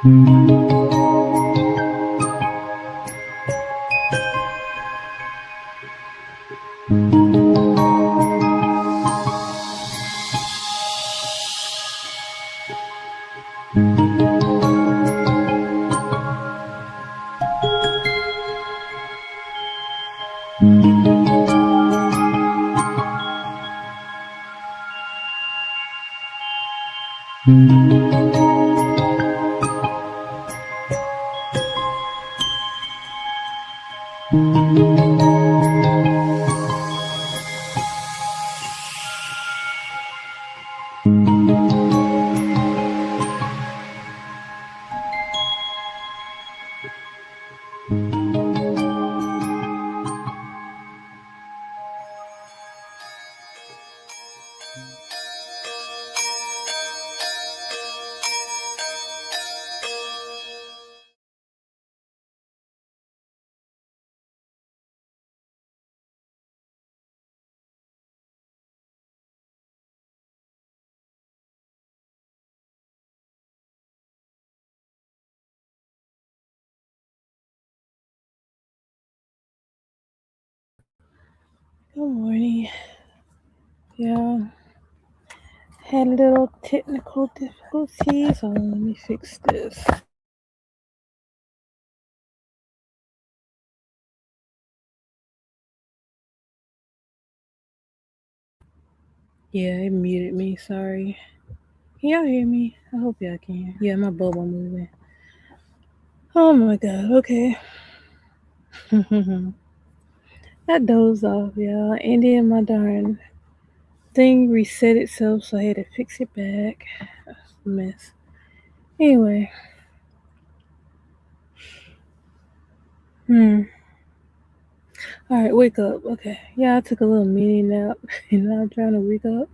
Good morning. Yeah, had a little technical difficulties. So let me fix this. Yeah, it muted me. Sorry. Can y'all hear me? I hope y'all can. Yeah, my bubble moving. Oh my god. Okay. I dozed off, y'all, and then my darn thing reset itself, so I had to fix it back. That's a mess. Anyway. Hmm. All right, wake up. Okay. Yeah, I took a little mini nap, and now I'm trying to wake up.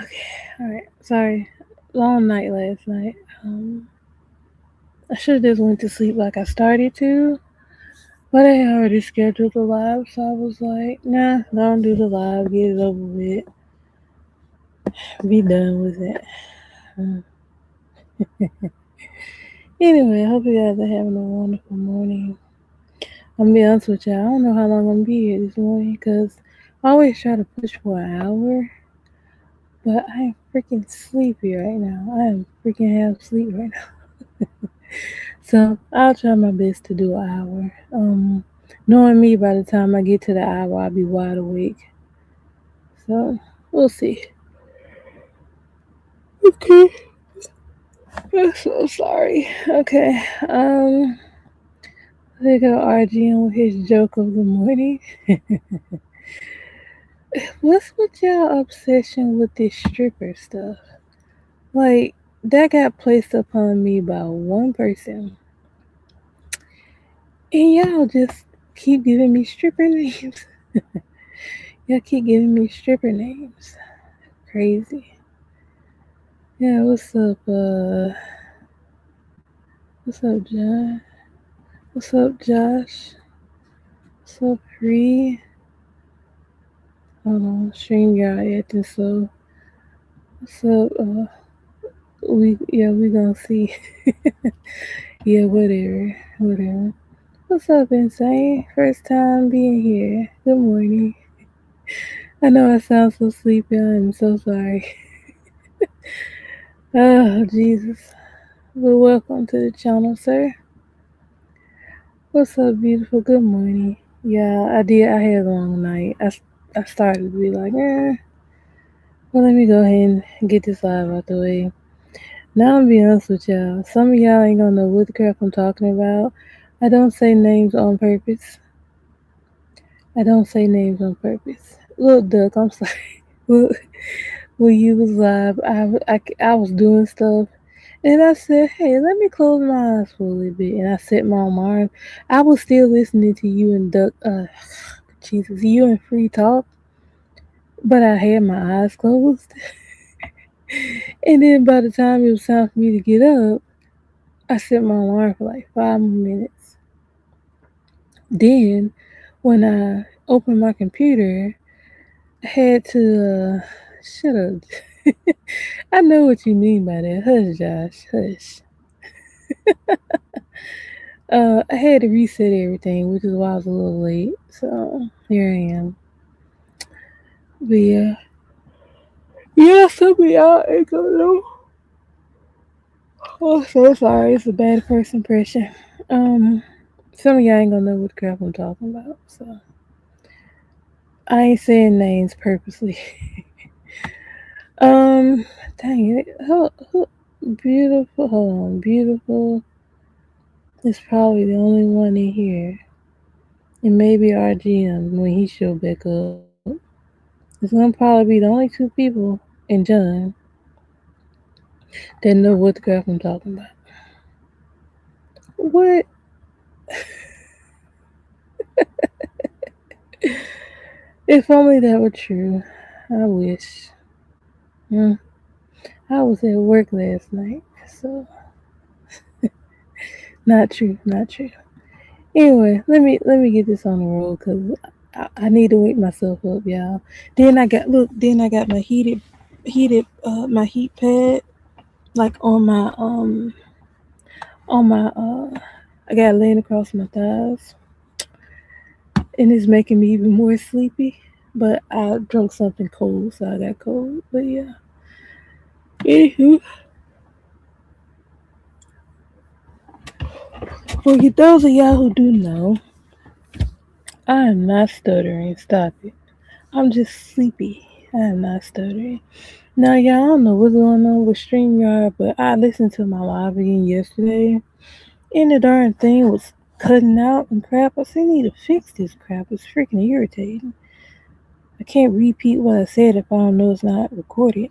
Okay. All right. Sorry. Long night last night. I should have just went to sleep like I started to, but I had already scheduled the live, so I was like, nah, don't do the live. Get it over with. Be done with it. Anyway, I hope you guys are having a wonderful morning. I'm gonna be honest with y'all. I don't know how long I'm gonna be here this morning because I always try to push for an hour, but I am freaking sleepy right now. I am freaking half asleep right now. So I'll try my best to do an hour. Knowing me, by the time I get to the hour, I'll be wide awake. So we'll see. Okay. I'm so sorry. Okay. They go RG on with his joke of the morning. What's with y'all obsession with this stripper stuff? Like, that got placed upon me by one person. And y'all just keep giving me stripper names. Y'all keep giving me stripper names. Crazy. Yeah, what's up, John? What's up, Josh? What's up, Bree? Hold on, StreamYard acting slow. What's up, we gonna see. Yeah, whatever. What's up, Insane? First time being here. Good morning. I know I sound so sleepy. I'm so sorry. Oh, Jesus. Well, welcome to the channel, sir. What's up, beautiful? Good morning. Yeah, I did. I had a long night. I started to be like, well, let me go ahead and get this live out the way. Now, I'm gonna be honest with y'all. Some of y'all ain't gonna know what the crap I'm talking about. I don't say names on purpose. I don't say names on purpose. Look, Duck, I'm sorry. Look, when you was live, I was doing stuff, and I said, hey, let me close my eyes for a little bit, and I set my alarm. I was still listening to you and Duck, Jesus, you and Free Talk, but I had my eyes closed. And then by the time it was time for me to get up, I set my alarm for like 5 minutes. Then, when I opened my computer, I had to shut up. I know what you mean by that. Hush, Josh. Hush. I had to reset everything, which is why I was a little late. So here I am. But yeah. Yeah, some of y'all ain't gonna know. Oh, so sorry. It's a bad first impression. Um, some of y'all ain't gonna know what crap I'm talking about. So I ain't saying names purposely. um, dang it. Beautiful. Hold on. Beautiful is probably the only one in here. And maybe our GM when he show back up. It's gonna probably be the only two people and John that know what the crap I'm talking about. What? If only that were true. I wish. Hmm. I was at work last night, so not true, not true. Anyway, let me get this on the road because I need to wake myself up, y'all. Then I got look. Then I got my my heat pad like on my I got it laying across my thighs, and it's making me even more sleepy. But I drunk something cold, so I got cold. But yeah. Anywho, for those of y'all who do know, I am not stuttering. Stop it. I'm just sleepy. I am not stuttering. Now, y'all, I don't know what's going on with StreamYard, but I listened to my live again yesterday, and the darn thing was cutting out and crap. I said, I need to fix this crap. It's freaking irritating. I can't repeat what I said if I don't know it's not recorded.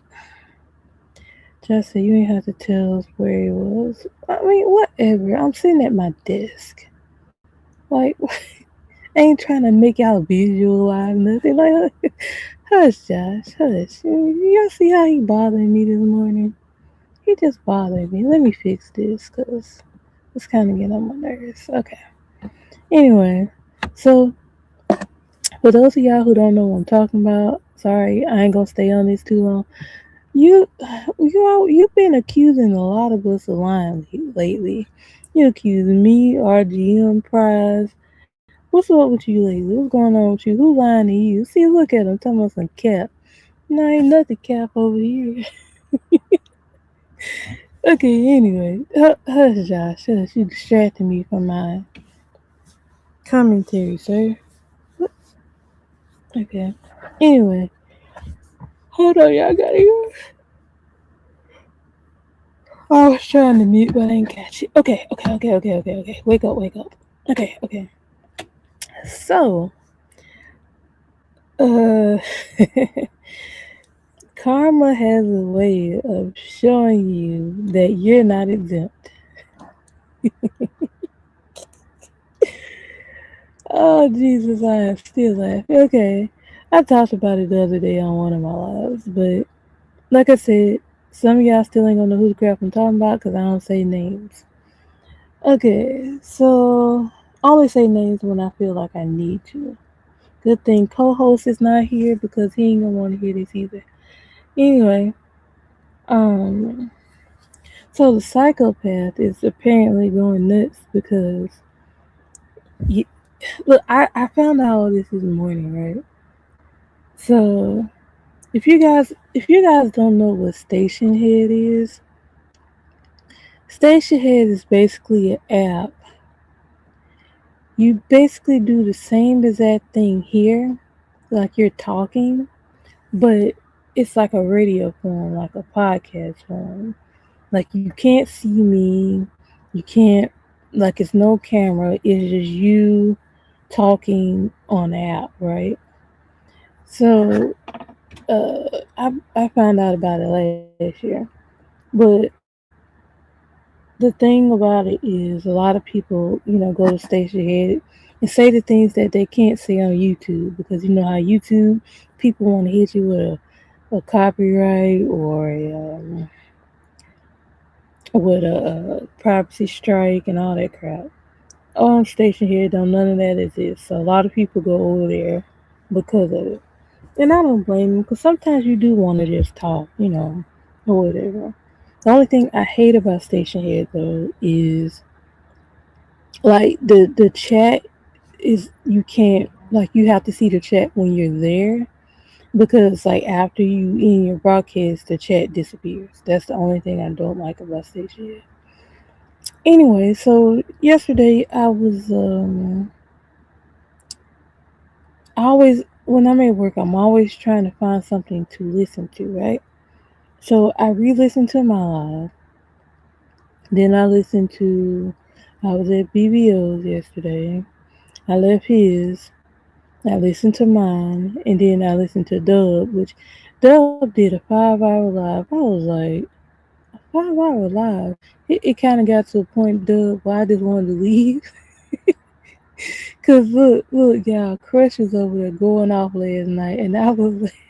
Just so you ain't have to tell us where it was. I mean, whatever. I'm sitting at my desk. Like, I ain't trying to make y'all visualize nothing. Like, hush, Josh, hush. Y'all see how he bothered me this morning? He just bothered me. Let me fix this because it's kind of getting on my nerves. Okay. Anyway, so for those of y'all who don't know what I'm talking about, sorry, I ain't gonna stay on this too long. You've been accusing a lot of us of lying lately. You accusing me, RGM, Prize. What's up with you lately? What's going on with you? Who lying to you? See, look at him talking about some cap. No, ain't nothing cap over here. Okay, anyway. Hush, Josh. Hush. You distracting me from my commentary, sir. Okay. Anyway. Hold on, y'all gotta go. I was trying to mute, but I ain't catch it. Okay. Wake up. Okay. So, uh, karma has a way of showing you that you're not exempt. Oh, Jesus, I am still laughing. Okay. I talked about it the other day on one of my lives, but like I said, some of y'all still ain't gonna know who the crap I'm talking about because I don't say names. Okay, so I only say names when I feel like I need to. Good thing co-host is not here because he ain't gonna want to hear this either. Anyway, um, so the psychopath is apparently going nuts because you, look, I found out all this morning, right? So if you guys don't know what Station Head is, Station Head is basically an app. You basically do the same exact thing here, like you're talking, but it's like a radio form, like a podcast form. Like you can't see me, you can't, like it's no camera, it's just you talking on the app, right? So I found out about it last year, but the thing about it is a lot of people, go to Station Head and say the things that they can't say on YouTube because you know how YouTube people want to hit you with a copyright or with a privacy strike and all that crap. On Station Head, don't none of that exist. So a lot of people go over there because of it. And I don't blame him because sometimes you do want to just talk, or whatever. The only thing I hate about Station Head though is like the chat is you can't like you have to see the chat when you're there because like after you in your broadcast the chat disappears. That's the only thing I don't like about Station Head. Anyway, so yesterday I always when I'm at work I'm always trying to find something to listen to, right? So I re-listened to my live. Then I listened to I was at BBO's yesterday. I left his. I listened to mine, and then I listened to Dub, which Dub did a 5 hour live. I was like, a 5 hour live. It kind of got to a point, Dub, where I just wanted to leave. Cause look, y'all, Crush was over there going off last night, and I was laughing.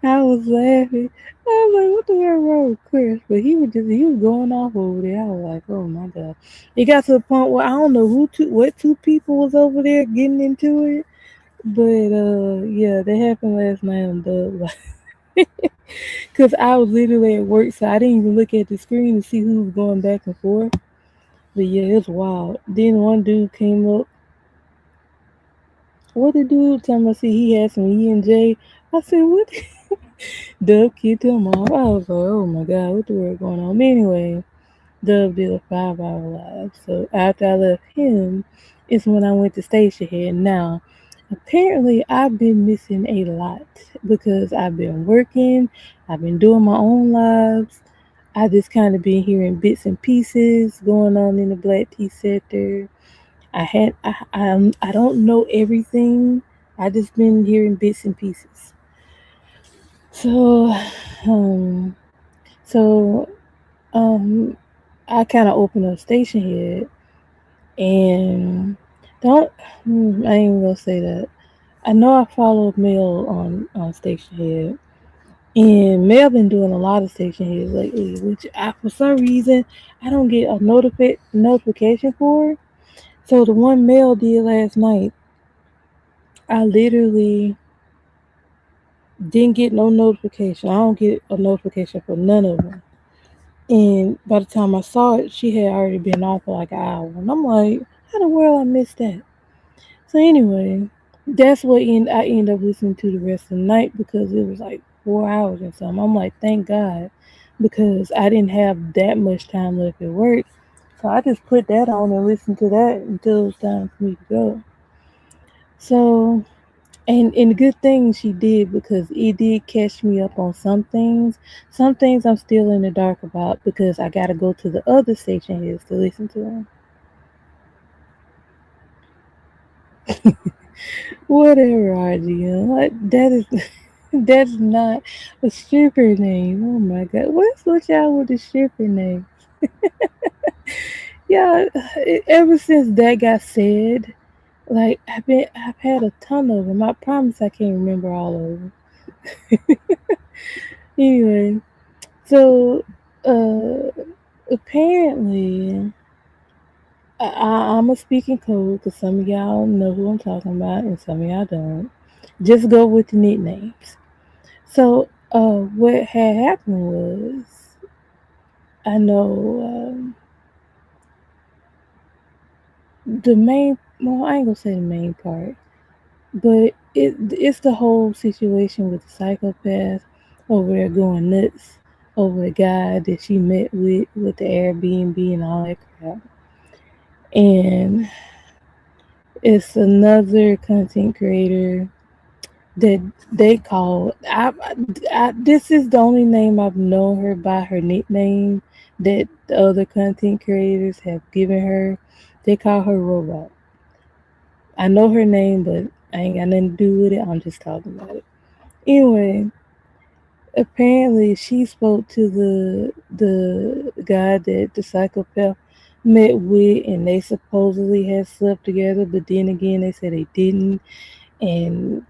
I was like, what the hell wrong with Chris? But he was going off over there. I was like, oh my god. It got to the point where I don't know what two people was over there getting into it. But yeah, that happened last night on Dub. Cause I was literally at work, so I didn't even look at the screen to see who was going back and forth. But yeah, it was wild. Then one dude came up. What the dude talking about? See, he had some E&J. I said, what? Dub kicked him off. I was like, oh my god, what the world going on? But anyway, Dub did a 5 hour live. So after I left him, it's when I went to Station Head. Now, apparently, I've been missing a lot because I've been working, I've been doing my own lives. I just kind of been hearing bits and pieces going on in the black tea sector. I don't know everything. I just been hearing bits and pieces. So, um, so um, I kind of opened up Station Head and don't. I ain't gonna say that. I know I followed Mel on Station Head, and Mel been doing a lot of Station Heads lately, which for some reason I don't get a notification for. So the one Mel did last night, I literally didn't get no notification. I don't get a notification for none of them. And by the time I saw it, she had already been off for like an hour. And I'm like, how the world I missed that? So anyway, that's what I ended up listening to the rest of the night because it was like 4 hours or something. I'm like, thank God, because I didn't have that much time left at work. So I just put that on and listened to that until it was time for me to go. So and the good thing she did because it did catch me up on some things. Some things I'm still in the dark about because I gotta go to the other station heads to listen to them. Whatever, RGM. What that is that's not a stripper name. Oh my god. What's with y'all with the stripper name? Yeah, ever since that got said, like I've had a ton of them. I promise I can't remember all of them. Anyway, so apparently I'm a speaking code because some of y'all know who I'm talking about and some of y'all don't. Just go with the nicknames. So what had happened was I know the main. Well, I ain't gonna say the main part, but it's the whole situation with the psychopath over there going nuts over the guy that she met with the Airbnb and all that crap. And it's another content creator that they call. This is the only name I've known her by, her nickname that the other content creators have given her. They call her Robot. I know her name, but I ain't got nothing to do with it. I'm just talking about it. Anyway, apparently she spoke to the guy that the psychopath met with, and they supposedly had slept together. But then again, they said they didn't, and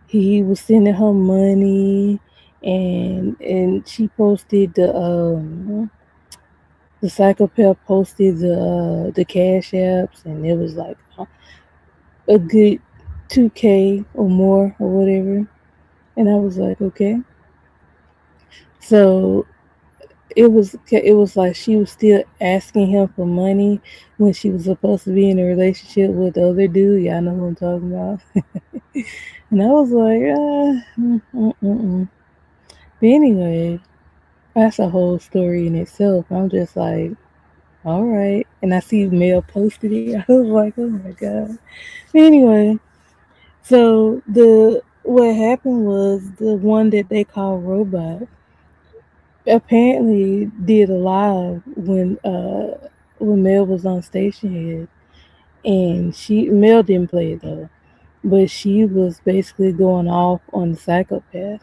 he was sending her money, and she posted the psychopath posted the cash apps, and it was like a good. 2K or more or whatever. And I was like, okay. So it was like she was still asking him for money when she was supposed to be in a relationship with the other dude. Y'all know who I'm talking about. And I was like, But anyway, that's a whole story in itself. I'm just like, all right. And I see Mel posted it. I was like, oh my god. But anyway, so the what happened was the one that they call Robot apparently did a live when Mel was on Station Head, and she Mel didn't play it though, but she was basically going off on the psychopath,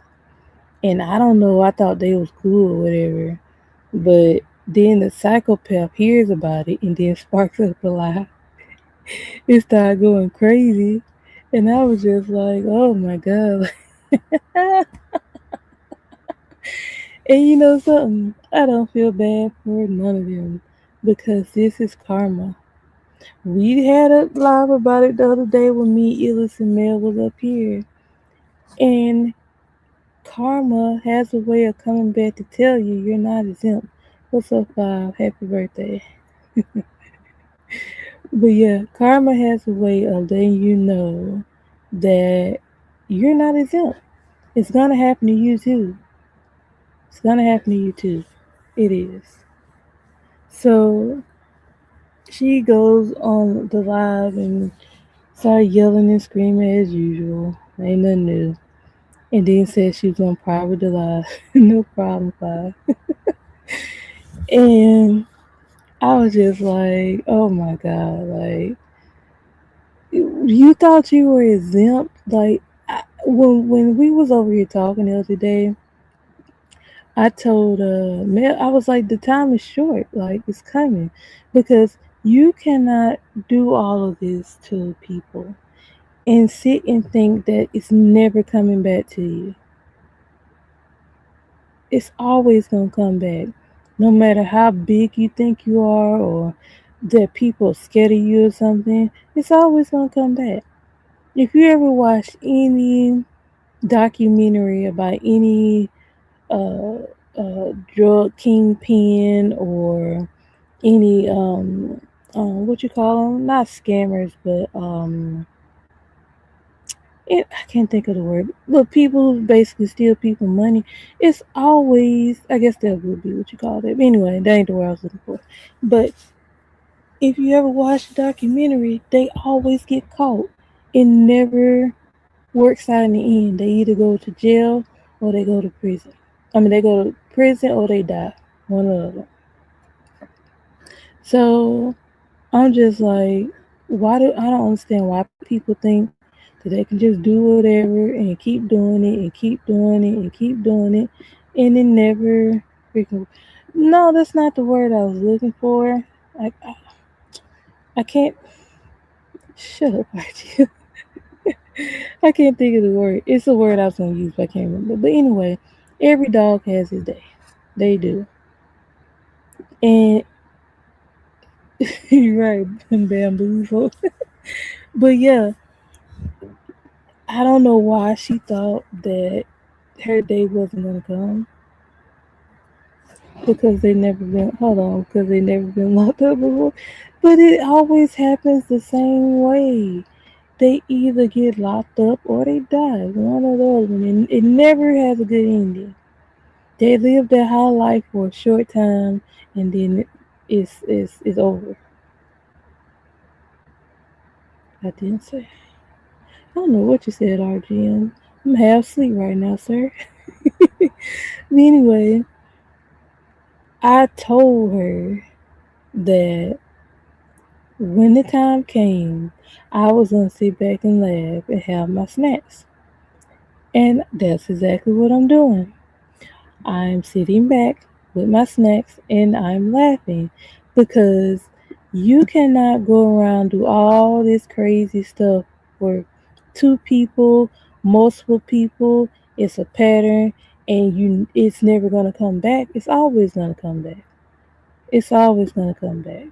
and I don't know, I thought they was cool or whatever, but then the psychopath hears about it and then sparks up a lie. It started going crazy, and I was just like, oh my god. And you know something? I don't feel bad for none of them because this is karma. We had a live about it the other day when me, Illis, and Mel was up here. And karma has a way of coming back to tell you you're not exempt. What's up, Five? Happy birthday. But yeah, karma has a way of letting you know that you're not exempt. It's gonna happen to you too. It's gonna happen to you too. It is. So she goes on the live and started yelling and screaming as usual. Ain't nothing new. And then said she was on private the live. No problem, Five. And I was just like, oh my god, like you thought you were exempt? Like when we was over here talking the other day, I told Mel, I was like, the time is short, like it's coming, because you cannot do all of this to people and sit and think that it's never coming back to you. It's always gonna come back, no matter how big you think you are or that people are scared of you or something. It's always gonna come back. If you ever watch any documentary about any uh, drug kingpin or any what you call them, not scammers, but I can't think of the word, but people who basically steal people money, it's always, I guess that would be what you call it. Anyway, that ain't the word I was looking for. But if you ever watch the documentary, they always get caught. It never works out in the end. They either go to jail or they go to prison. I mean, they go to prison or they die. One or the other. So I'm just like, I don't understand why people think that they can just do whatever and keep doing it and keep doing it and keep doing it, and it never freaking. No, that's not the word I was looking for. I can't. Shut up, Archie. I can't think of the word. It's a word I was gonna use, but I can't remember. But anyway, every dog has his day. They do, and you're right, bamboozle. But yeah, I don't know why she thought that her day wasn't gonna come because they never been locked up before. But it always happens the same way. They either get locked up or they die. One or the other. And it never has a good ending. They live their high life for a short time and then it's over. I didn't say. I don't know what you said, RGM. I'm half asleep right now, sir. But anyway, I told her that when the time came, I was gonna sit back and laugh and have my snacks. And that's exactly what I'm doing. I'm sitting back with my snacks and I'm laughing because you cannot go around do all this crazy stuff for two people, multiple people. It's a pattern and it's never gonna come back. It's always gonna come back. It's always gonna come back.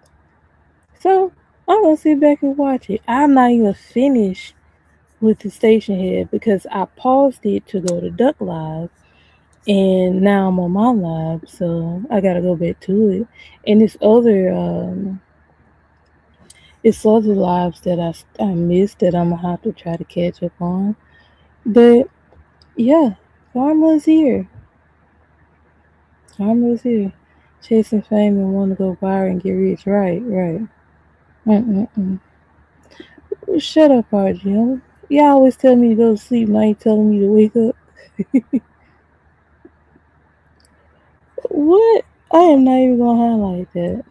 So I'm gonna sit back and watch it. I'm not even finished with the station head because I paused it to go to Duck Live, and now I'm on my live, so I gotta go back to it. And it's other lives that I missed that I'm gonna have to try to catch up on. But yeah, karma's here. Karma's here. Chasing fame and want to go viral and get rich. Right, right. Mm-mm-mm. Shut up, RGM. Y'all always tell me to go to sleep, now you telling me to wake up. What? I am not even gonna highlight that.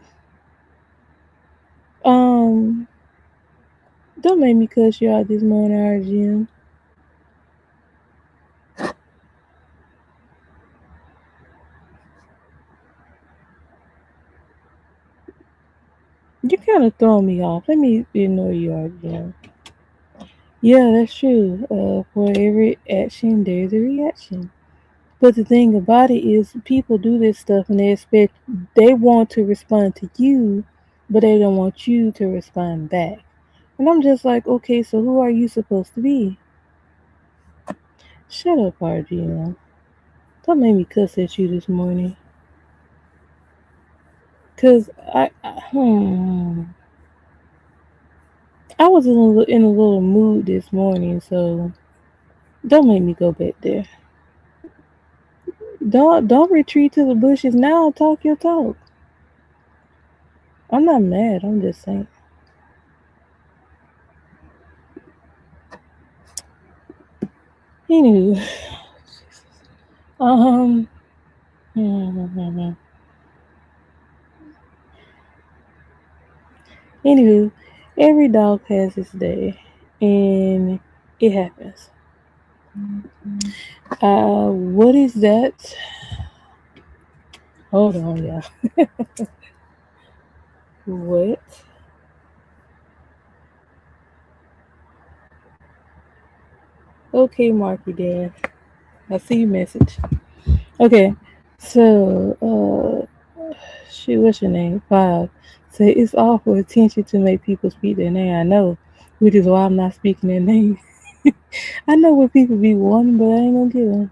Um, don't make me cuss you out this morning, RGM. You kind of throwing me off. Let me ignore you, RGM. Yeah, that's true. For every action, there's a reaction. But the thing about it is, people do this stuff and they want to respond to you, but they don't want you to respond back. And I'm just like, okay, so who are you supposed to be? Shut up, RGM. Don't make me cuss at you this morning. Cause I was in a little mood this morning, so don't make me go back there. Don't retreat to the bushes now. Talk your talk. I'm not mad. I'm just saying. Anywho, um, anywho, every dog has its day, and it happens. What is that? Hold on, yeah. What? Okay, Marky Dan. I see your message. Okay, so shoot, what's your name? Five. Say it's all for attention to make people speak their name. I know, which is why I'm not speaking their name. I know what people be wanting, but I ain't gonna give them.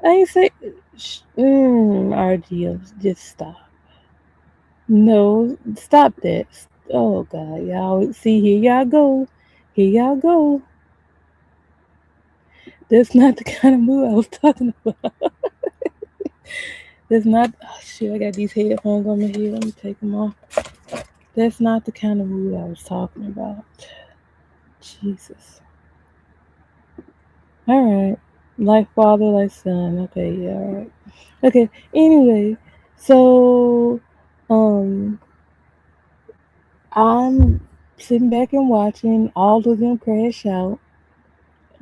I ain't say, RGM, just stop. No, stop that. Oh God, y'all see here y'all go, here y'all go. That's not the kind of mood I was talking about. That's not. Oh shit, I got these headphones on my head. Let me take them off. That's not the kind of mood I was talking about. Jesus. All right. Like father, like son. Okay, yeah, all right. Okay. Anyway, so um, I'm sitting back and watching all of them crash out,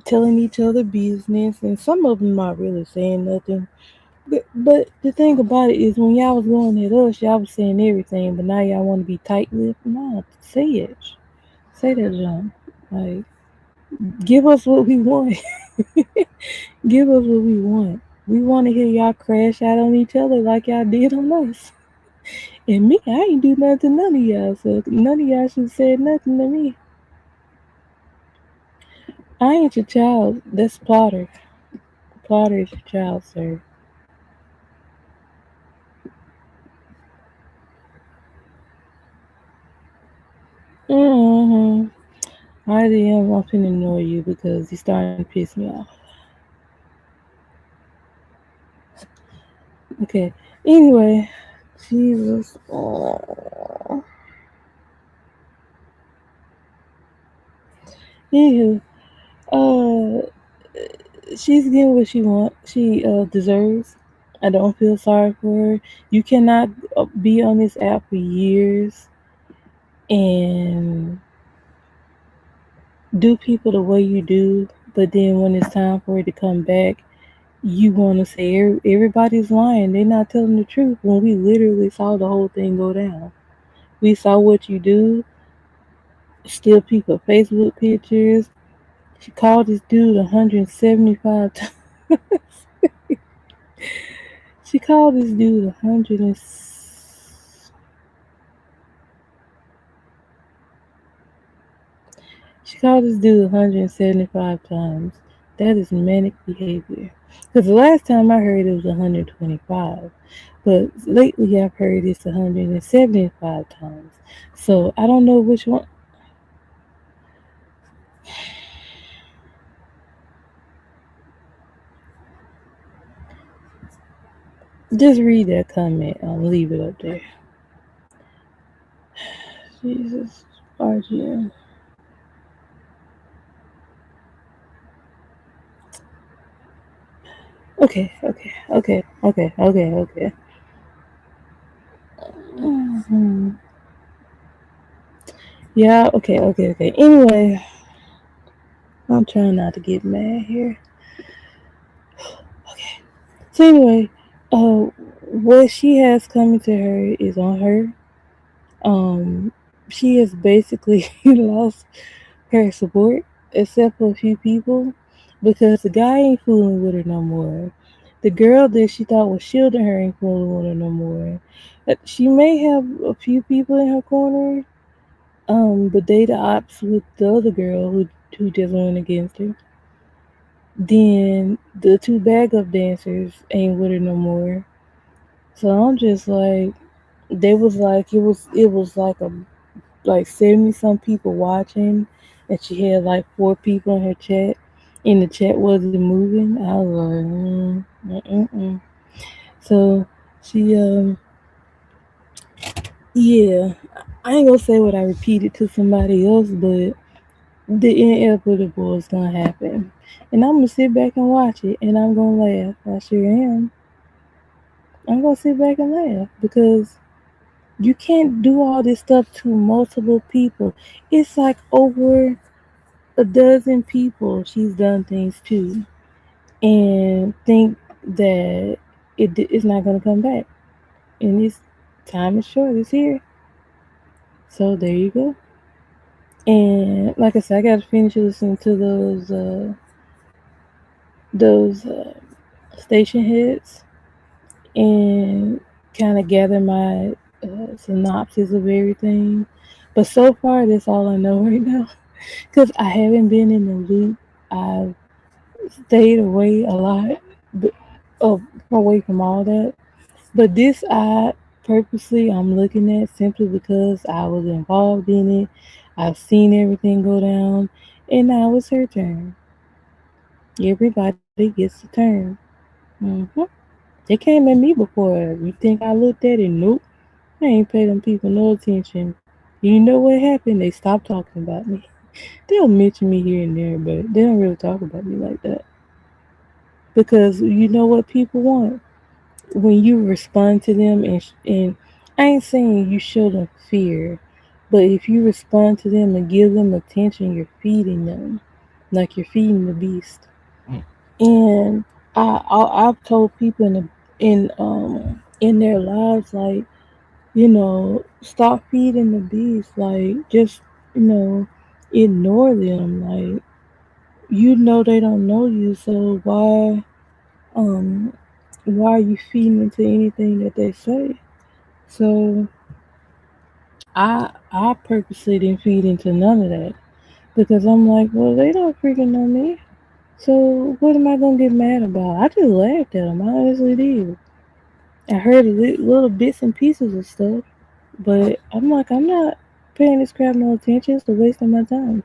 telling each other business, and some of them not really saying nothing. But the thing about it is, when y'all was going at us, y'all was saying everything, but now y'all want to be tight-lipped. Nah, say it. Say that, John. Like, give us what we want. Give us what we want. We want to hear y'all crash out on each other like y'all did on us. And me, I ain't do nothing to none of y'all, so none of y'all should say nothing to me. I ain't your child. That's Plotter. Plotter is your child, sir. Mm-hmm. I am. I'm finna annoy you because you're starting to piss me off. Okay. Anyway, Jesus. Anywho, uh, she's getting what she wants. She deserves. I don't feel sorry for her. You cannot be on this app for years and do people the way you do, but then when it's time for it to come back, you want to say everybody's lying. They're not telling the truth when we literally saw the whole thing go down. We saw what you do, steal people Facebook pictures. She called this dude 175 times. She called this dude 100 and She called this dude 175 times. That is manic behavior. Because the last time I heard it was 125. But lately I've heard it's 175 times. So I don't know which one. Just read that comment. I'll leave it up there. Jesus. RGM. Okay. Hmm. Yeah, okay. Anyway, I'm trying not to get mad here. Okay. So anyway, what she has coming to her is on her. Um, she has basically lost her support, except for a few people, because the guy ain't fooling with her no more. The girl that she thought was shielding her ain't fooling with her no more. She may have a few people in her corner, but they the ops with the other girl who just went against her. Then the two backup dancers ain't with her no more. So I'm just like, they was like, it was like a like 70 some people watching, and she had like four people in her chat, and the chat wasn't moving. I was like, so she yeah, I ain't gonna say what I repeated to somebody else, but the inevitable is gonna happen, and I'm gonna sit back and watch it, and I'm gonna laugh. I sure am. I'm gonna sit back and laugh because you can't do all this stuff to multiple people. It's like over a dozen people she's done things to, and think that it's not gonna come back. And this time is short. It's here. So there you go. And like I said, I gotta finish listening to those station hits and kind of gather my synopsis of everything. But so far, that's all I know right now. Because I haven't been in the loop. I've stayed away a lot, but, away from all that. But this, I purposely I'm looking at simply because I was involved in it. I've seen everything go down, and now it's her turn. Everybody gets a turn. hmm They came at me before. You think I looked at it? Nope. I ain't pay them people no attention. You know what happened? They stopped talking about me. They'll mention me here and there, but they don't really talk about me like that. Because you know what people want? When you respond to them, and I ain't saying you show them fear, but if you respond to them and give them attention, you're feeding them. Like you're feeding the beast. And I've told people in their lives, like, stop feeding the beast. Like, just, you know, ignore them. Like, they don't know you, so um why are you feeding into anything that they say? So I purposely didn't feed into none of that because I'm like, well, they don't freaking know me. So what am I gonna get mad about? I just laughed at them. I honestly did. I heard little bits and pieces of stuff, but I'm like, I'm not paying this crap no attention. It's a waste of my time.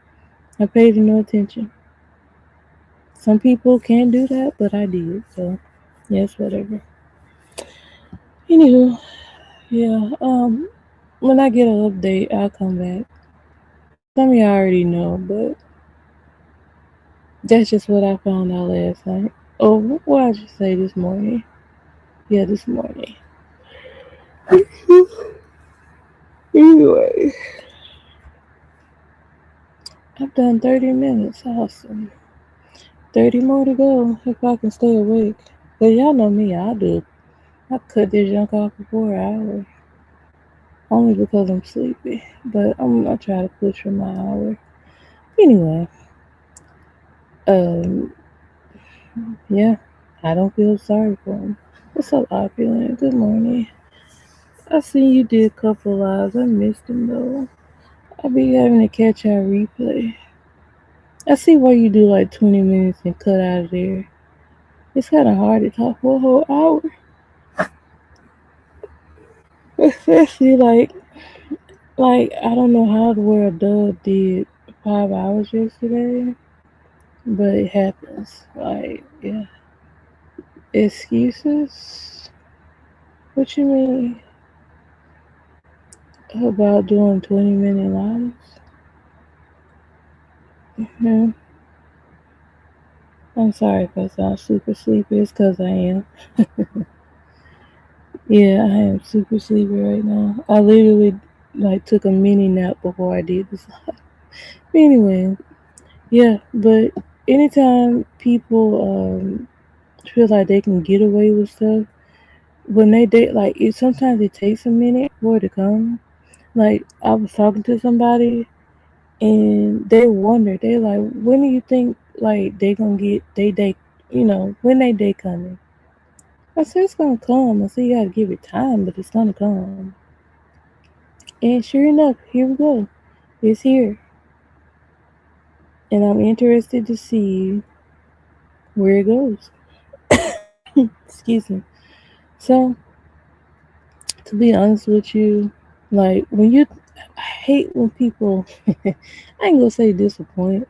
I paid no attention. Some people can do that, but I did. So yes, whatever. Anywho, yeah. When I get an update, I'll come back. Some of y'all already know, but that's just what I found out last night. Oh, what did I just say this morning? Yeah, this morning. Anyway, I've done 30 minutes. Awesome. 30 more to go if I can stay awake. But y'all know me, I cut this junk off before an hour. Only because I'm sleepy. But I'm gonna try to push for my hour. Anyway, um, yeah, I don't feel sorry for him. What's up, Opulent? Good morning. I seen you did a couple lives. I missed them though. I'll be having to catch our replay. I see why you do like 20 minutes and cut out of there. It's kind of hard to talk for a whole hour. Especially like I don't know how the world Dub did 5 hours yesterday, but it happens. Like, yeah. Excuses? What you mean about doing 20-minute lives? Hmm. I'm sorry if I sound super sleepy. It's because I am. Yeah, I am super sleepy right now. I literally like took a mini nap before I did this. Anyway, yeah, but anytime people feel like they can get away with stuff, when they date, like it sometimes it takes a minute for it to come. Like I was talking to somebody and they wonder, they like, when do you think like they gonna get they date, when they date coming? I said it's gonna come. I said you gotta give it time, but it's gonna come. And sure enough, here we go. It's here. And I'm interested to see where it goes. Excuse me. So, to be honest with you, like I hate when people, I ain't gonna say disappoint,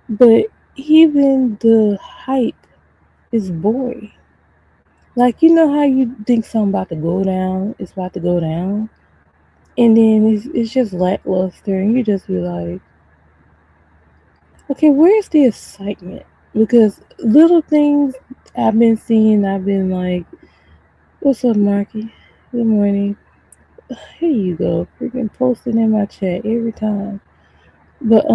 but even the hype is boring. Like, you know how you think something about to go down, it's about to go down, and then it's just lackluster, and you just be like, okay, where's the excitement? Because little things I've been seeing, I've been like, what's up, Marky? Good morning. Here you go, freaking posting in my chat every time. But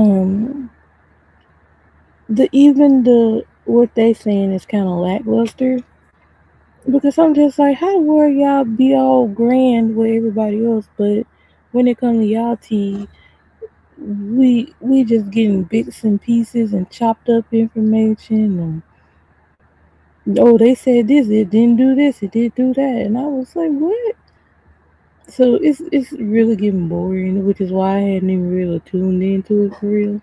the what they saying is kind of lackluster because I'm just like, how the world y'all be all grand with everybody else, but when it comes to y'all tea, we just getting bits and pieces and chopped up information and oh, they said this, it didn't do this, it did do that, and I was like, what? So it's really getting boring, which is why I hadn't even really tuned into it for real.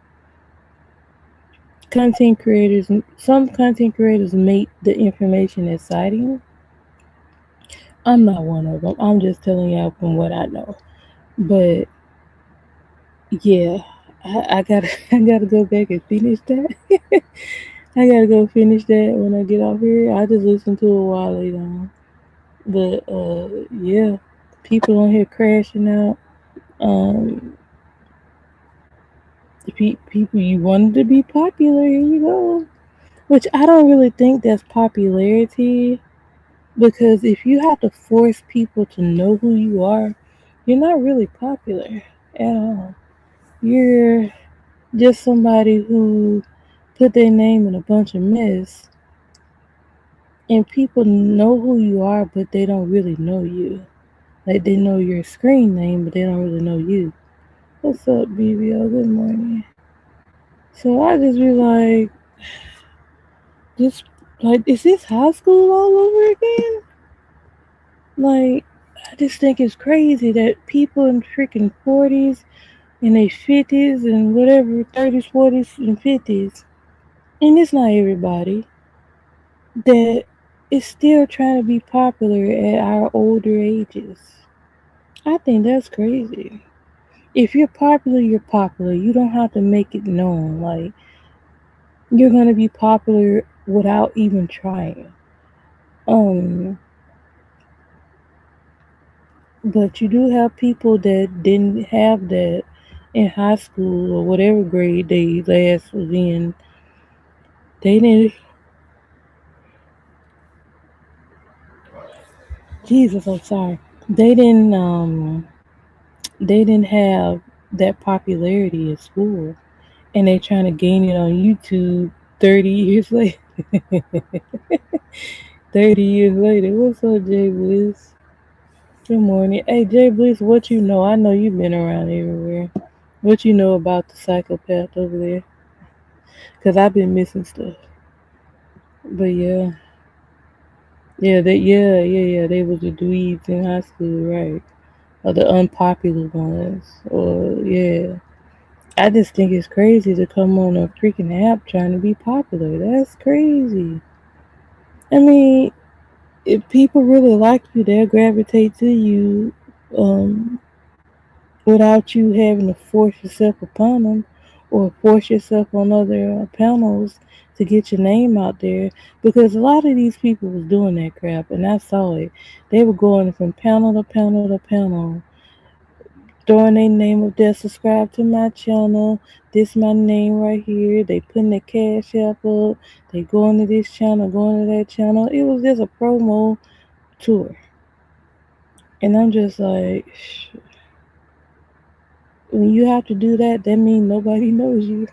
Content creators, some content creators make the information exciting. I'm not one of them. I'm just telling y'all from what I know. But yeah, I gotta I gotta go back and finish that. I gotta go finish that when I get off here. I just listened to it while later. But yeah, people on here crashing out. Um, people you wanted to be popular, here you go. Which I don't really think that's popularity because if you have to force people to know who you are, you're not really popular at all. You're just somebody who put their name in a bunch of mess, and people know who you are, but they don't really know you. Like they know your screen name, but they don't really know you. What's up, BBO? Good morning. So I just be like, just like, is this high school all over again? Like, I just think it's crazy that people in freaking 40s and they 50s and whatever, 30s, 40s, and 50s, and it's not everybody, that is still trying to be popular at our older ages. I think that's crazy. If you're popular, you're popular. You don't have to make it known. Like, you're going to be popular without even trying. Um, but you do have people that didn't have that in high school or whatever grade they last was in. They didn't. Jesus, I'm sorry. They didn't. They didn't have that popularity at school, and they trying to gain it on YouTube 30 years later. 30 years later. What's up, Jay Bliss? Good morning. Hey, Jay Bliss, what you know? I know you've been around everywhere. What you know about the psychopath over there? Because I've been missing stuff. But yeah. Yeah, they was the dweebs in high school, right? Or the unpopular ones. Or, yeah. I just think it's crazy to come on a freaking app trying to be popular. That's crazy. I mean, if people really like you, they'll gravitate to you without you having to force yourself upon them or force yourself on other panels to get your name out there. Because a lot of these people was doing that crap, and I saw it. They were going from panel to panel to panel, throwing their name up there, subscribe to my channel, this my name right here. They putting their cash app up, they going to this channel, going to that channel. It was just a promo tour. And I'm just like, when you have to do that, that means nobody knows you.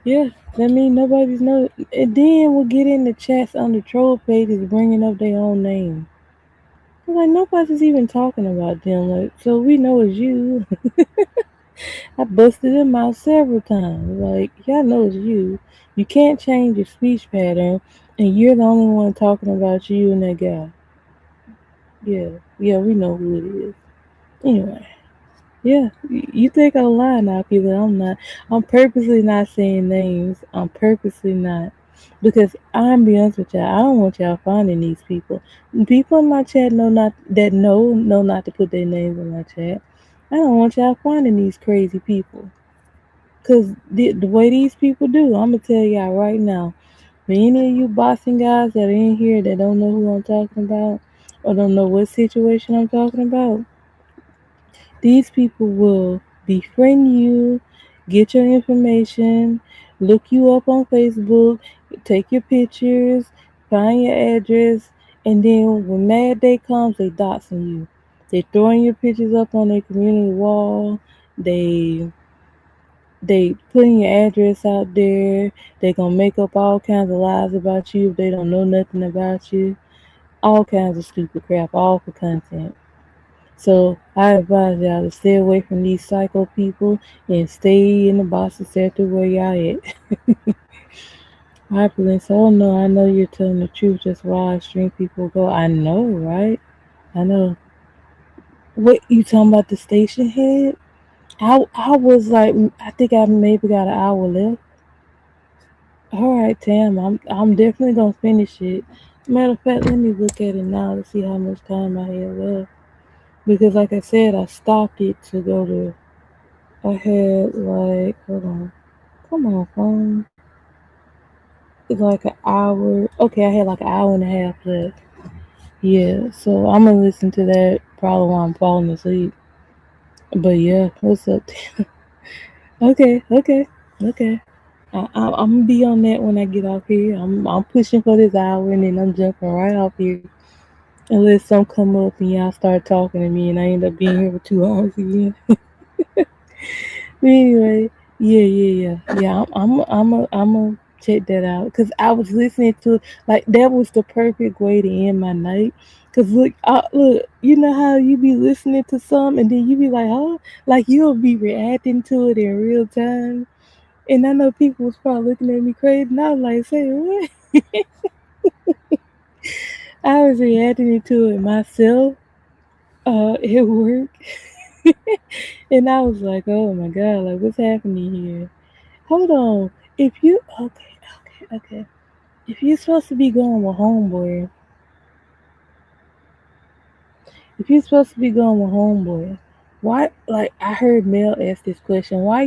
Yeah, that means nobody's know. And then we'll get in the chats on the troll pages bringing up their own name. Like nobody's even talking about them. Like, so we know it's you. I busted him out several times. Like, y'all know it's you. You can't change your speech pattern, and you're the only one talking about you and that guy. Yeah, we know who it is. Anyway, yeah, you think I'm lying now, people. I'm not. I'm purposely not saying names. I'm purposely not. Because I'm be honest with y'all, I don't want y'all finding these people. People in my chat know not to put their names in my chat. I don't want y'all finding these crazy people. Cause the way these people do, I'm gonna tell y'all right now. For any of you boxing guys that are in here that don't know who I'm talking about, or don't know what situation I'm talking about, these people will befriend you, get your information, look you up on Facebook, take your pictures, find your address, and then when Mad Day comes, they doxing you. They throwing your pictures up on their community wall. They they putting your address out there. They gonna make up all kinds of lies about you if they don't know nothing about you. All kinds of stupid crap, all for content. So I advise y'all to stay away from these psycho people and stay in the Boston sector where y'all at. Hyperlinks, oh no, I know you're telling the truth. That's why extreme people go. I know, right? I know. What you talking about the station head? I was like, I think I maybe got an hour left. All right, Tam, I'm definitely gonna finish it. Matter of fact, let me look at it now to see how much time I have left. Because like I said, I stopped it to go to. I had like, hold on, come on, phone. It's like an hour. Okay, I had like an hour and a half left. Yeah, so I'm gonna listen to that probably while I'm falling asleep. But yeah, what's up? Okay. I'm gonna be on that when I get off here. I'm pushing for this hour and then I'm jumping right off here. Unless some come up and y'all start talking to me and I end up being here for 2 hours again. But anyway, yeah. I'm check that out because I was listening to like that was the perfect way to end my night. Cause look, you know how you be listening to some and then you be like, oh, like you'll be reacting to it in real time. And I know people was probably looking at me crazy, and I was like, say what? I was reacting to it myself at work, and I was like, oh my god, like what's happening here? Hold on. If you okay. If you're supposed to be going with homeboy, if you're supposed to be going with homeboy, why? Like I heard Mel ask this question. Why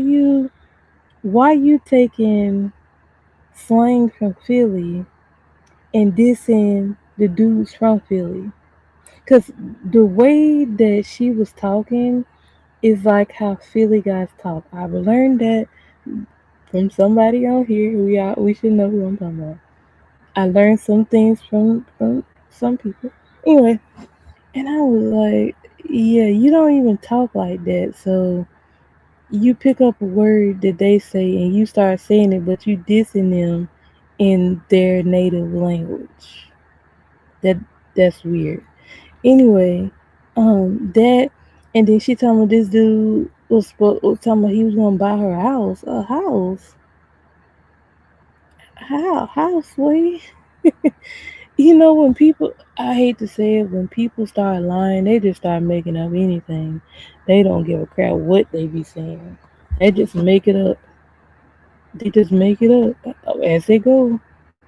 you taking slang from Philly and dissing the dudes from Philly? Cause the way that she was talking is like how Philly guys talk. I've learned that from somebody on here who y'all we should know who I'm talking about. I learned some things from some people. Anyway, and I was like, yeah, you don't even talk like that. So you pick up a word that they say and you start saying it, but you dissing them in their native language. That that's weird. Anyway, that and then she told me this dude was telling me he was gonna buy her a house. A house? How? House? Wait. when people, I hate to say it, when people start lying, they just start making up anything. They don't give a crap what they be saying. They just make it up. They just make it up as they go.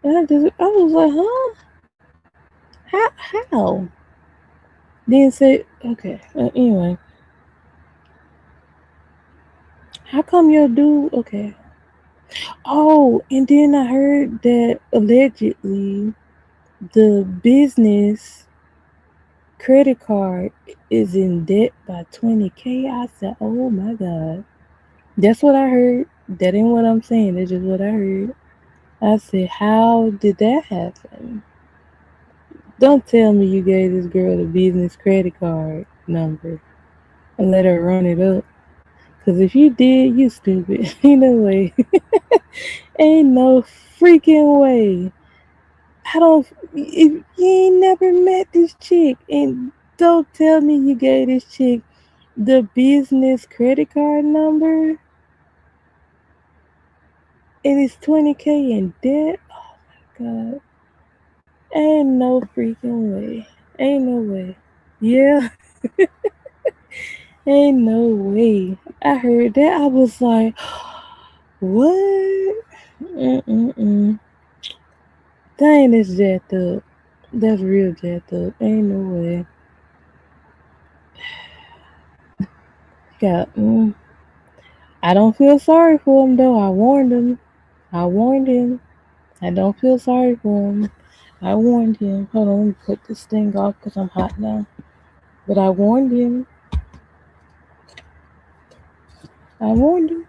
And I was like, huh? How? Then say, okay. Anyway, how come your dude? Okay. Oh, and then I heard that allegedly the business credit card is in debt by 20K. I said, oh my God. That's what I heard. That ain't what I'm saying. That's just what I heard. I said, how did that happen? Don't tell me you gave this girl the business credit card number and let her run it up. Because if you did, you stupid. Ain't no way. Ain't no freaking way. I don't. If you ain't never met this chick, and don't tell me you gave this chick the business credit card number, and it's 20K in debt. Oh my God. Ain't no freaking way. Ain't no way. Yeah, ain't no way. I heard that. I was like, what? Mm-mm-mm. Dang, that's jacked up. That's real jacked up. Ain't no way. Got. I don't feel sorry for him though. I warned him. I warned him. I don't feel sorry for him. I warned him. Hold on, let me put this thing off because I'm hot now. But I warned him. I warned him.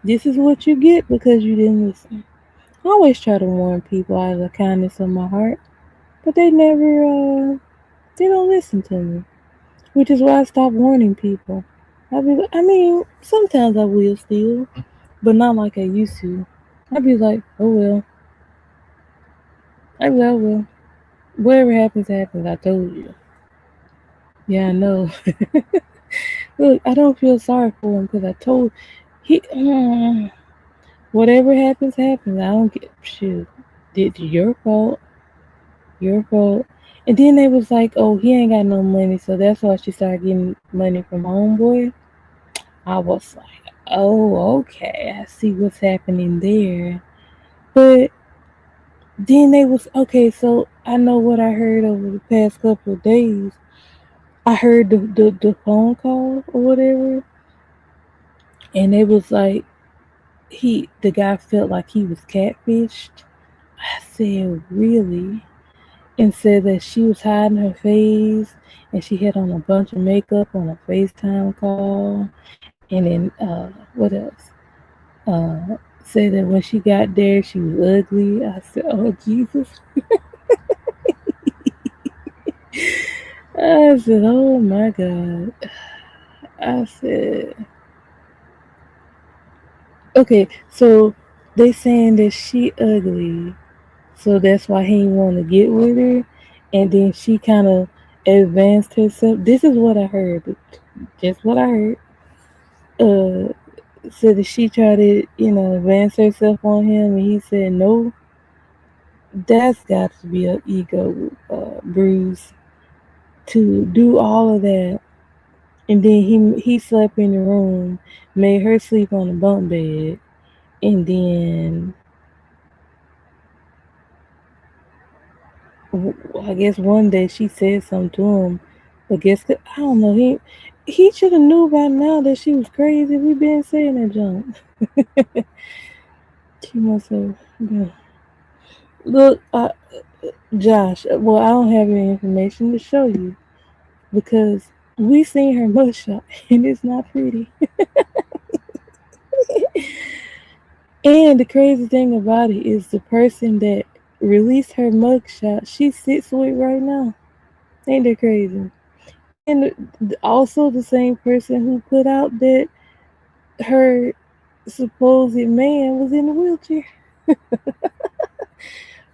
This is what you get because you didn't listen. I always try to warn people out of the kindness of my heart, but they don't listen to me. Which is why I stopped warning people. I mean, sometimes I will still, but not like I used to. I'd be like, oh well. Oh well. Whatever happens, happens. I told you. Yeah, I know. Look, I don't feel sorry for him because I told he. Whatever happens, happens. I don't get shit. It's your fault. Your fault. And then they was like, oh, he ain't got no money, so that's why she started getting money from homeboy. I was like, oh, okay, I see what's happening there. But then they was okay, so I know what I heard over the past couple of days. I heard the phone call or whatever, and it was like the guy felt like he was catfished. I said, really? And said that she was hiding her face and she had on a bunch of makeup on a FaceTime call. And then what else? Said that when she got there she was ugly. I said, oh Jesus. I said, oh my God. I said, okay, so they saying that she ugly, so that's why he didn't want to get with her, and then she kind of advanced herself. This is what I heard, just what I heard. Uh, said that she tried to, advance herself on him, and he said no. That's got to be an ego bruise to do all of that, and then he slept in the room, made her sleep on the bunk bed, and then I guess one day she said something to him, but I don't know. He should have knew by now that she was crazy. We been saying that junk. She must have. Been. Look, Josh. Well, I don't have any information to show you because we seen her mugshot and it's not pretty. And the crazy thing about it is the person that released her mugshot, she sits with right now. Ain't that crazy? And also the same person who put out that her supposed man was in a wheelchair.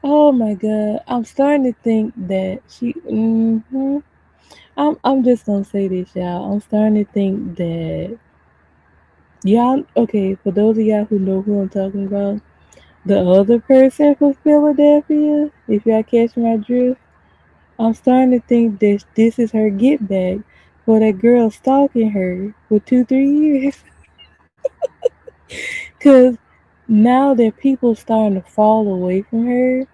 Oh my God. I'm starting to think that she I'm just gonna say this, y'all. I'm starting to think that y'all okay, for those of y'all who know who I'm talking about, the other person from Philadelphia, if y'all catch my drift, I'm starting to think that this is her get back for that girl stalking her for 2, 3 years. Cause now that people starting to fall away from her,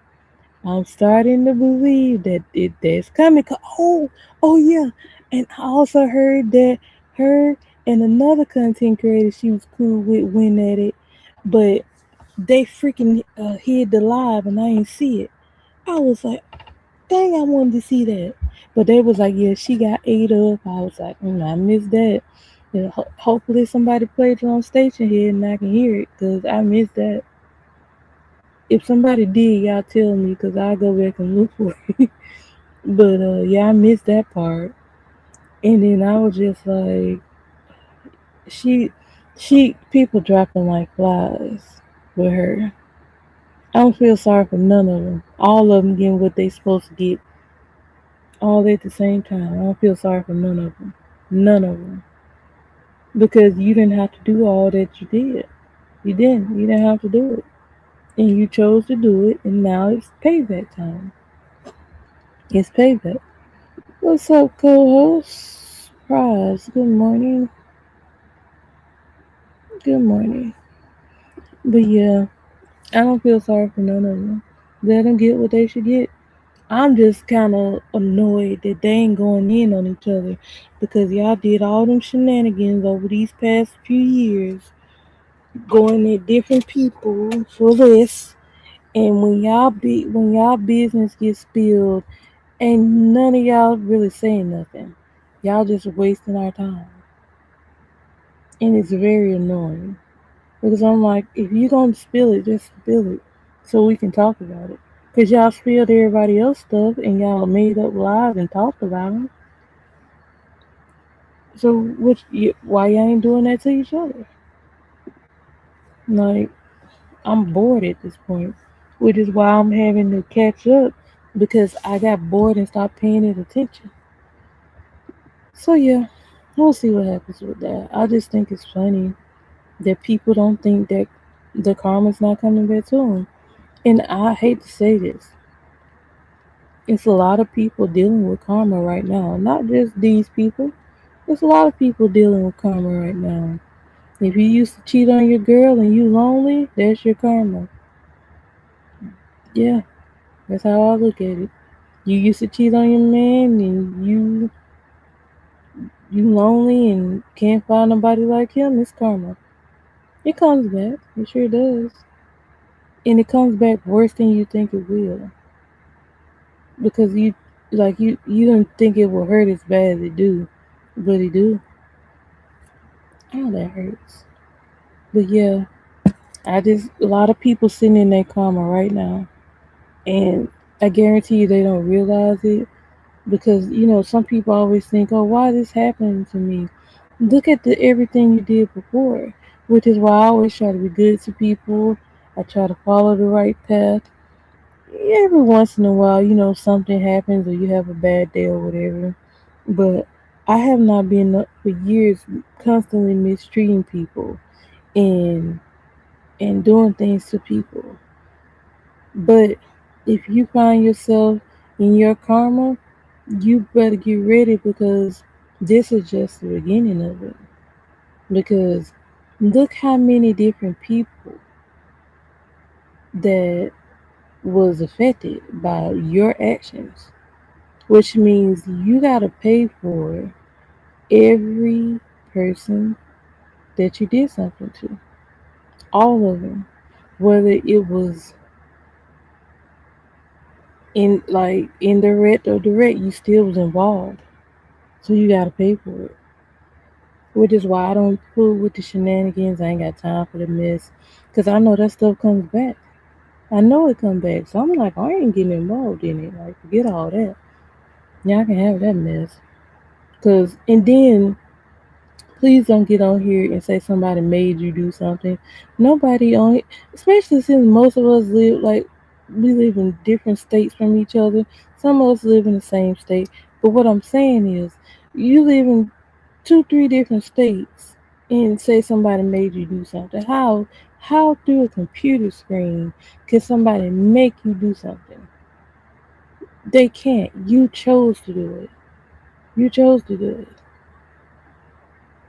I'm starting to believe that that's coming. Oh yeah, and I also heard that her and another content creator she was cool with went at it, but they freaking hid the live and I ain't see it. I was like, dang, I wanted to see that, but they was like, yeah, she got ate up. I was like, I missed that. Yeah, hopefully somebody played it on station here and I can hear it because I missed that. If somebody did, y'all tell me because I'll go back and look for it. But yeah, I missed that part. And then I was just like, she, people dropping like flies with her. I don't feel sorry for none of them. All of them getting what they supposed to get, all at the same time. I don't feel sorry for none of them. None of them. Because you didn't have to do all that you did. You didn't. You didn't have to do it. And you chose to do it, and now it's payback time. It's payback. What's up, co-host? Prize. Good morning. Good morning. But yeah, I don't feel sorry for none of them. Let them get what they should get. I'm just kind of annoyed that they ain't going in on each other because y'all did all them shenanigans over these past few years, going at different people for this. And when y'all business gets spilled, ain't none of y'all really saying nothing. Y'all just wasting our time, and it's very annoying. Because I'm like, if you gonna spill it, just spill it so we can talk about it. Because y'all spilled everybody else stuff and y'all made up lies and talked about them. So why y'all ain't doing that to each other? Like, I'm bored at this point, which is why I'm having to catch up because I got bored and stopped paying it attention. So yeah, we'll see what happens with that. I just think it's funny that people don't think that the karma's not coming back to them. And I hate to say this, it's a lot of people dealing with karma right now. Not just these people. There's a lot of people dealing with karma right now. If you used to cheat on your girl and you lonely, that's your karma. Yeah, that's how I look at it. You used to cheat on your man and you lonely and can't find nobody like him, it's karma. It comes back. It sure does. And it comes back worse than you think it will. Because you don't think it will hurt as bad as it do. But it do. Oh, that hurts. But yeah, a lot of people sitting in their karma right now. And I guarantee you they don't realize it because, some people always think, oh, why is this happening to me? Look at everything you did before, which is why I always try to be good to people. I try to follow the right path. Every once in a while, something happens or you have a bad day or whatever. But I have not been for years constantly mistreating people and doing things to people. But if you find yourself in your karma, you better get ready because this is just the beginning of it. Because look how many different people that was affected by your actions, which means you gotta pay for every person that you did something to. All of them. Whether it was indirect or direct, you still was involved. So you gotta pay for it. Which is why I don't fool with the shenanigans. I ain't got time for the mess. Cause I know that stuff comes back. I know it comes back. So I'm like, I ain't getting involved in it. Like, forget all that. Y'all can have that mess. And then please don't get on here and say somebody made you do something. Nobody on it, especially since most of us we live in different states from each other. Some of us live in the same state. But what I'm saying is, you live in 2, 3 different states and say somebody made you do something. How through a computer screen can somebody make you do something? They can't. You chose to do it. You chose to do it.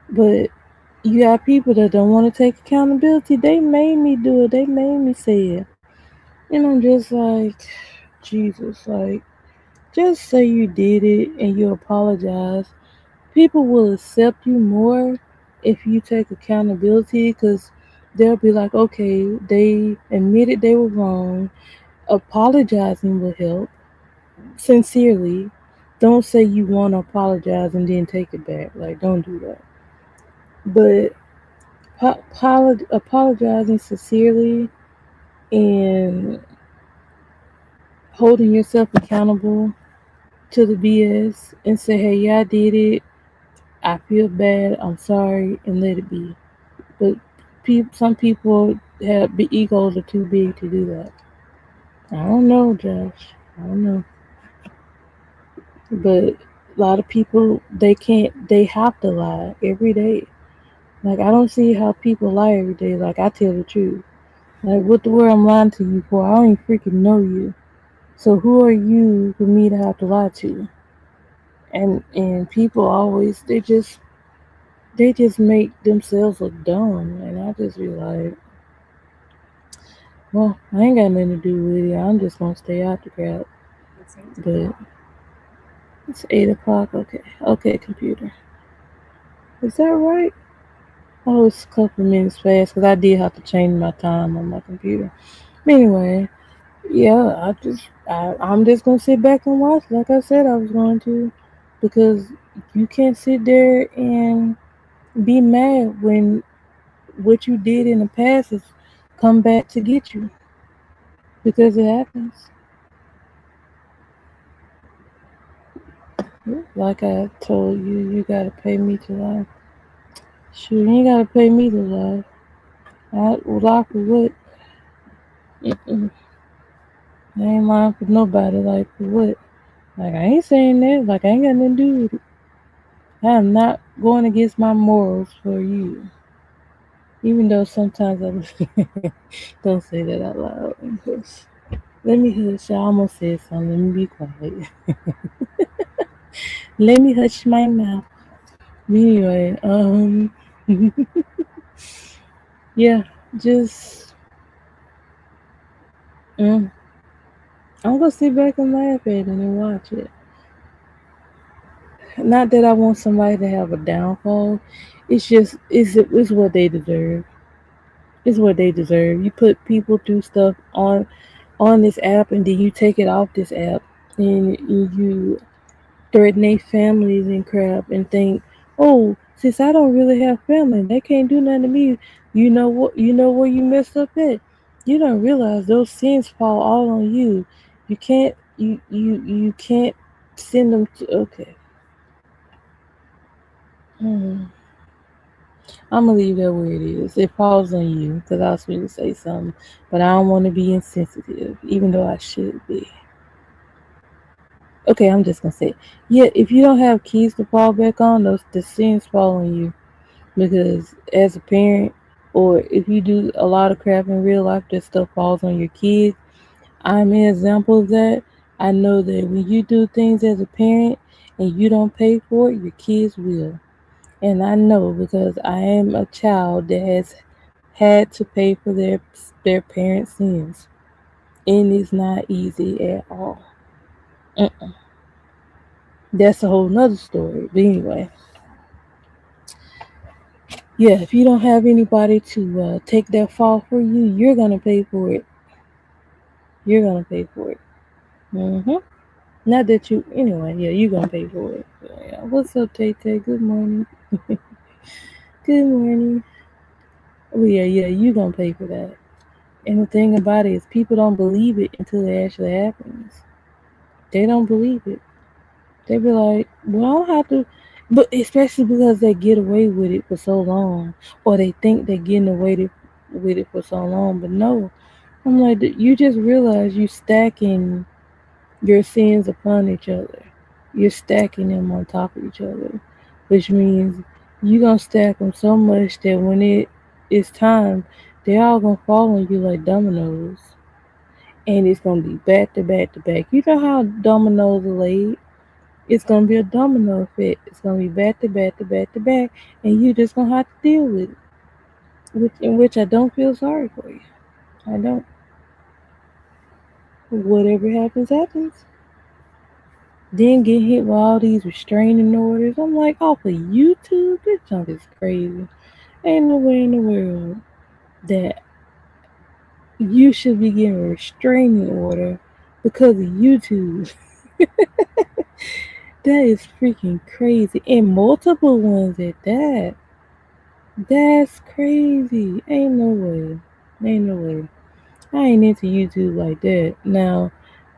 But you got people that don't want to take accountability. They made me do it. They made me say it. And I'm just like, Jesus, like, just say you did it and you apologize. People will accept you more if you take accountability because they'll be like, okay, they admitted they were wrong. Apologizing will help. Sincerely. Don't say you want to apologize and then take it back. Like, don't do that. But apologizing sincerely and holding yourself accountable to the BS and say, hey, yeah, I did it. I feel bad. I'm sorry, and let it be. But some people have the egos are too big to do that. I don't know, Josh. I don't know. But a lot of people, they can't, they have to lie every day. Like, I don't see how people lie every day. Like, I tell the truth. Like, what the world I'm lying to you for? I don't even freaking know you. So who are you for me to have to lie to? And people always they just make themselves look dumb, and I just be like, well, I ain't got nothing to do with it. I'm just gonna stay out the crowd. But it's 8 o'clock. Okay, okay, computer. Is that right? Oh, it's a couple of minutes fast because I did have to change my time on my computer. Anyway, yeah, I'm just gonna sit back and watch, like I said I was going to, because you can't sit there and be mad when what you did in the past has come back to get you because it happens. Like I told you, you gotta pay me to lie. Shoot, you ain't gotta pay me to lie. I lie for what? Mm-mm. I ain't lying for nobody. Like for what? Like I ain't saying that. Like I ain't got nothing to do with it. I am not going against my morals for you. Even though sometimes I don't say that out loud. Hush. Let me hush. I almost said something. Let me be quiet. Let me hush my mouth. Anyway, yeah, just mm, I'm gonna sit back and laugh at it and watch it. Not that I want somebody to have a downfall. It's just it's what they deserve. It's what they deserve. You put people through stuff on this app and then you take it off this app and you threaten their families and crap and think, oh, since I don't really have family, they can't do nothing to me. You know what? You know where you messed up at. You don't realize those sins fall all on you. You can't send them to. Okay, I'm gonna leave that where it is. It falls on you because I was going to say something, but I don't want to be insensitive, even though I should be. Okay, I'm just gonna say, yeah. If you don't have keys to fall back on, those the sins fall on you because as a parent, or if you do a lot of crap in real life, that stuff falls on your kids. I'm an example of that. I know that when you do things as a parent and you don't pay for it, your kids will. And I know because I am a child that has had to pay for their parents' sins. And it's not easy at all. Mm. That's a whole nother story. But anyway, yeah, if you don't have anybody to take that fall for you, you're gonna pay for it. You're gonna pay for it. Mm-hmm. Not that you, anyway. Yeah, you're gonna pay for it. So, yeah. What's up, Tay Tay? Good morning. Good morning. Oh yeah, yeah, you gonna pay for that. And the thing about it is, people don't believe it until it actually happens. They don't believe it. They be like, "Well, I don't have to," but especially because they get away with it for so long, or they think they're getting away with it for so long. But no, I'm like, you just realize you stacking your sins upon each other. You're stacking them on top of each other, which means you're gonna stack them so much that when it is time, They all gonna fall on you like dominoes. And it's gonna be back to back to back. You know how dominoes are laid? It's gonna be a domino effect. It's gonna be back to back to back to back, and you just gonna have to deal with it. In which I don't feel sorry for you. I don't. Whatever happens, happens. Then get hit with all these restraining orders. I'm like, off of YouTube? This junk is crazy. Ain't no way in the world that you should be getting a restraining order because of YouTube. That is freaking crazy. And multiple ones at that. That's crazy. Ain't no way. Ain't no way. I ain't into YouTube like that. Now,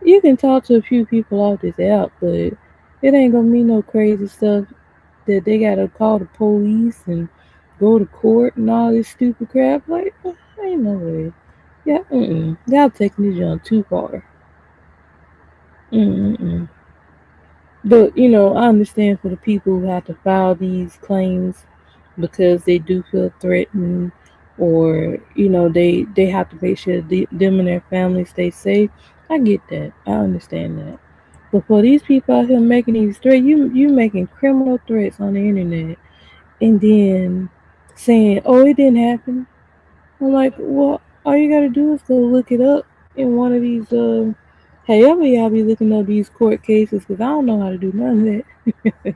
you can talk to a few people off this app, but it ain't gonna be no crazy stuff that they gotta call the police and go to court and all this stupid crap. Like, ain't no way. Yeah, y'all taking this on too far. Mm-mm. But I understand for the people who have to file these claims because they do feel threatened, or they have to make sure them and their families stay safe. I get that. I understand that. But for these people out here making these threats, you making criminal threats on the internet, and then saying, "Oh, it didn't happen." I'm like, well, all you gotta do is go look it up in one of these. However, y'all be looking up these court cases, because I don't know how to do none of that. I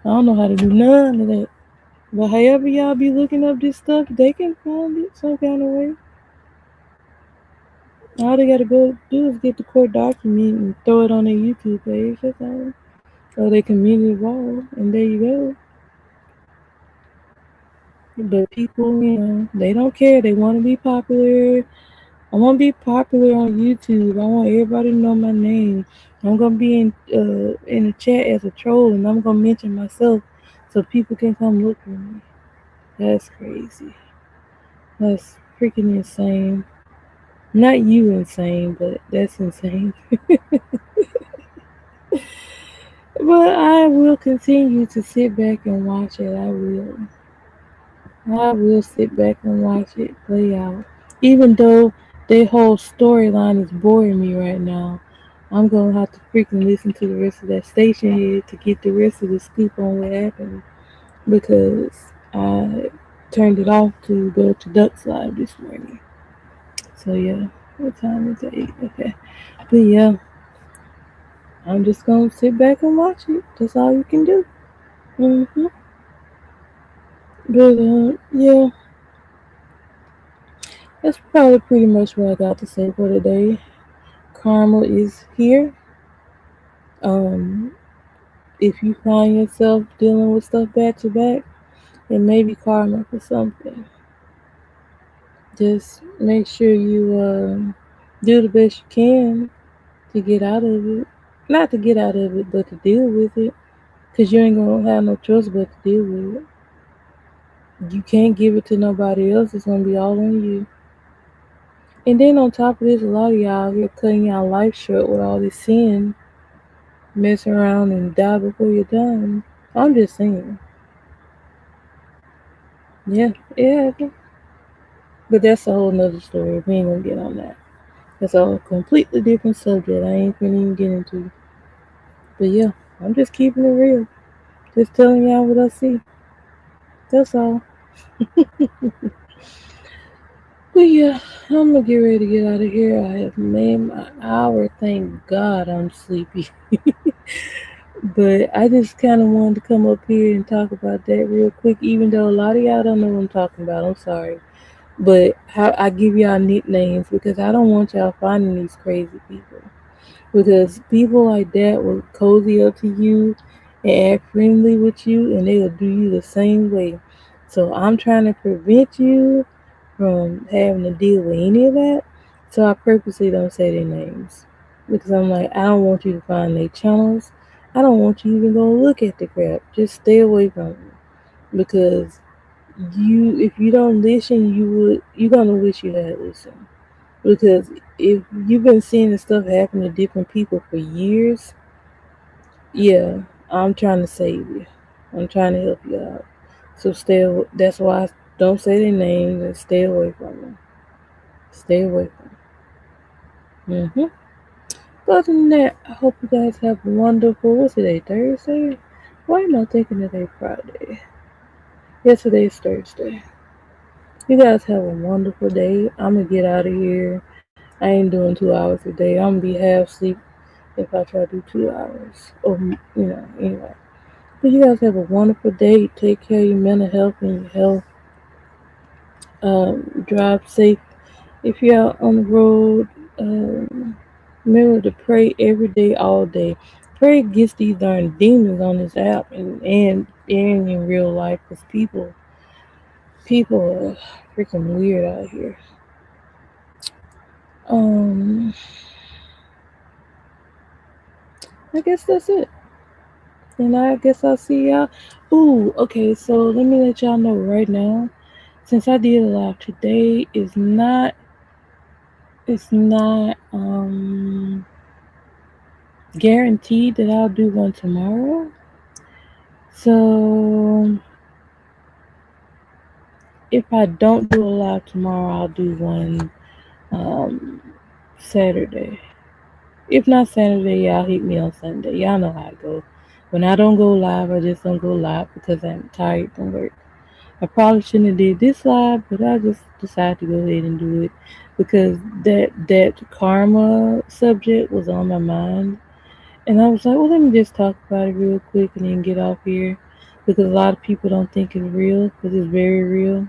don't know how to do none of that. But however y'all be looking up this stuff, they can find it some kind of way. All they gotta go do is get the court document and throw it on their YouTube page. That's all. Or their community wall, and there you go. But people, they don't care. They want to be popular. I want to be popular on YouTube. I want everybody to know my name. I'm gonna be in the chat as a troll, and I'm gonna mention myself so people can come look for me. That's crazy. That's freaking insane. Not you insane, but that's insane. But I will continue to sit back and watch it. I will. I will sit back and watch it play out. Even though their whole storyline is boring me right now, I'm gonna have to freaking listen to the rest of that station here to get the rest of the scoop on what happened, because I turned it off to go to Ducks Live this morning. So yeah, what time is it? 8. Okay. But yeah, I'm just gonna sit back and watch it. That's all you can do. But yeah, that's probably pretty much what I got to say for today. Karma is here. Um, if you find yourself dealing with stuff back to back, it may be karma for something. Just make sure you do the best you can to get out of it. Not to get out of it, but to deal with it. Because you ain't going to have no choice but to deal with it. You can't give it to nobody else. It's going to be all on you. And then on top of this, a lot of y'all here cutting y'all life short with all this sin. Mess around and die before you're done. I'm just saying. Yeah, it happened. But that's a whole nother story. We ain't gonna get on that. That's a completely different subject. I ain't gonna even get into. But yeah, I'm just keeping it real. Just telling y'all what I see. That's all. But yeah, I'm gonna get ready to get out of here. I have made my hour. Thank God I'm sleepy. But I just kind of wanted to come up here and talk about that real quick, even though a lot of y'all don't know what I'm talking about. I'm sorry. But how I give y'all nicknames because I don't want y'all finding these crazy people. Because people like that will cozy up to you and act friendly with you, and they will do you the same way. So I'm trying to prevent you from having to deal with any of that. So I purposely don't say their names. Because I'm like, I don't want you to find their channels. I don't want you even go look at the crap. Just stay away from them. Because if you don't listen, you're gonna wish you had listened. Because if you've been seeing this stuff happen to different people for years, yeah, I'm trying to save you. I'm trying to help you out. So stay. That's why Don't say their names and stay away from them. Stay away from them. But other than that, I hope you guys have a wonderful, what's today, Thursday? Why am I thinking today Friday? Yesterday's Thursday. You guys have a wonderful day. I'm going to get out of here. I ain't doing 2 hours a day. I'm going to be half asleep if I try to do 2 hours. Or, anyway. But you guys have a wonderful day. Take care of your mental health and your health. Drive safe. If you're out on the road, remember to pray every day, all day. Pray against these darn demons on this app and in real life, because people are freaking weird out here. I guess that's it. And I guess I'll see y'all. Ooh, okay, so let me let y'all know right now. Since I did a live today, it's not guaranteed that I'll do one tomorrow. So if I don't do a live tomorrow, I'll do one Saturday. If not Saturday, y'all hit me on Sunday. Y'all know how it goes. When I don't go live, I just don't go live because I'm tired from work. I probably shouldn't have did this live, but I just decided to go ahead and do it because that karma subject was on my mind. And I was like, well, let me just talk about it real quick and then get off here, because a lot of people don't think it's real, because it's very real.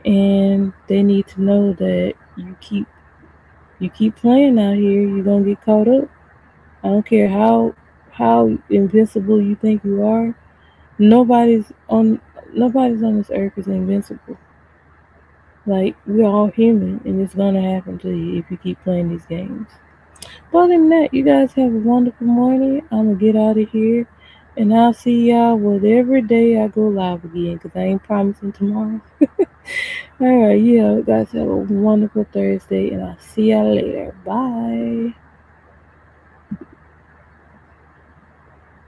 And they need to know that you keep playing out here, you're gonna get caught up. I don't care how invincible you think you are. Nobody's on nobody's on this earth is invincible. Like, we're all human, and it's gonna happen to you if you keep playing these games. But other than that, you guys have a wonderful morning. I'm gonna get out of here, and I'll see y'all whatever day I go live again, because I ain't promising tomorrow. All right, yeah, you guys have a wonderful Thursday, and I'll see y'all later. Bye.